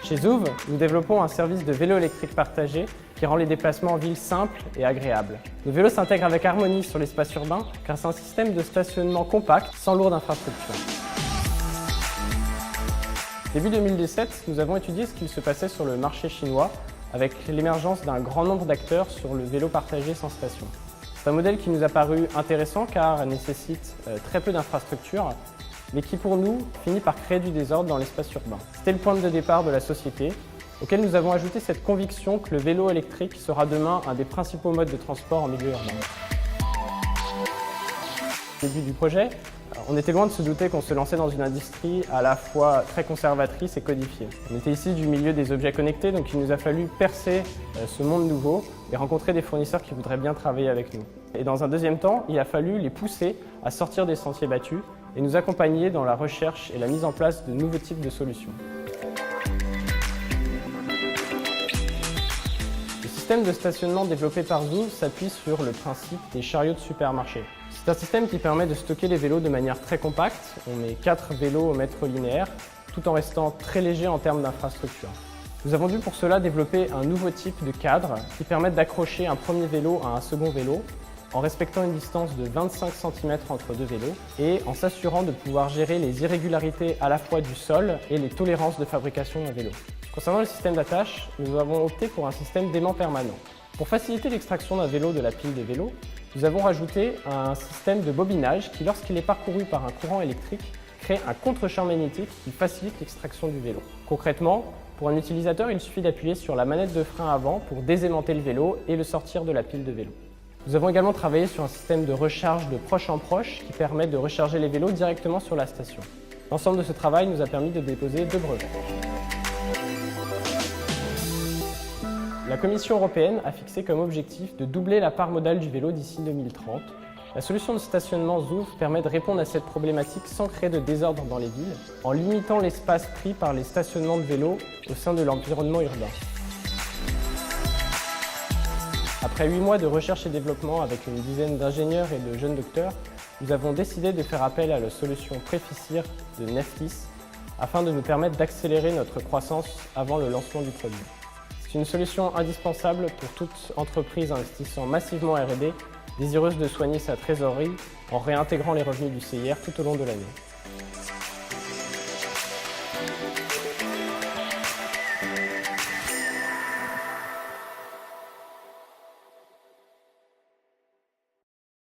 Chez Zouv, nous développons un service de vélo électrique partagé qui rend les déplacements en ville simples et agréables. Nos vélos s'intègrent avec harmonie sur l'espace urbain grâce à un système de stationnement compact sans lourde infrastructure. Début 2017, nous avons étudié ce qu'il se passait sur le marché chinois avec l'émergence d'un grand nombre d'acteurs sur le vélo partagé sans station. C'est un modèle qui nous a paru intéressant car il nécessite très peu d'infrastructures, mais qui pour nous finit par créer du désordre dans l'espace urbain. C'était le point de départ de la société, auquel nous avons ajouté cette conviction que le vélo électrique sera demain un des principaux modes de transport en milieu urbain. Au début du projet, on était loin de se douter qu'on se lançait dans une industrie à la fois très conservatrice et codifiée. On était ici du milieu des objets connectés, donc il nous a fallu percer ce monde nouveau et rencontrer des fournisseurs qui voudraient bien travailler avec nous. Et dans un deuxième temps, il a fallu les pousser à sortir des sentiers battus et nous accompagner dans la recherche et la mise en place de nouveaux types de solutions. Le système de stationnement développé par Zouv s'appuie sur le principe des chariots de supermarché. C'est un système qui permet de stocker les vélos de manière très compacte. On met 4 vélos au mètre linéaire, tout en restant très léger en termes d'infrastructure. Nous avons dû pour cela développer un nouveau type de cadre qui permet d'accrocher un premier vélo à un second vélo en respectant une distance de 25 cm entre deux vélos et en s'assurant de pouvoir gérer les irrégularités à la fois du sol et les tolérances de fabrication d'un vélo. Concernant le système d'attache, nous avons opté pour un système d'aimant permanent. Pour faciliter l'extraction d'un vélo de la pile de vélos, nous avons rajouté un système de bobinage qui, lorsqu'il est parcouru par un courant électrique, crée un contre-champ magnétique qui facilite l'extraction du vélo. Concrètement, pour un utilisateur, il suffit d'appuyer sur la manette de frein avant pour désaimanter le vélo et le sortir de la pile de vélo. Nous avons également travaillé sur un système de recharge de proche en proche qui permet de recharger les vélos directement sur la station. L'ensemble de ce travail nous a permis de déposer 2 brevets. La Commission européenne a fixé comme objectif de doubler la part modale du vélo d'ici 2030. La solution de stationnement Zouv permet de répondre à cette problématique sans créer de désordre dans les villes, en limitant l'espace pris par les stationnements de vélos au sein de l'environnement urbain. Après 8 mois de recherche et développement avec une dizaine d'ingénieurs et de jeunes docteurs, nous avons décidé de faire appel à la solution Préficir de Neftis afin de nous permettre d'accélérer notre croissance avant le lancement du produit. C'est une solution indispensable pour toute entreprise investissant massivement en R&D, désireuse de soigner sa trésorerie en réintégrant les revenus du CIR tout au long de l'année.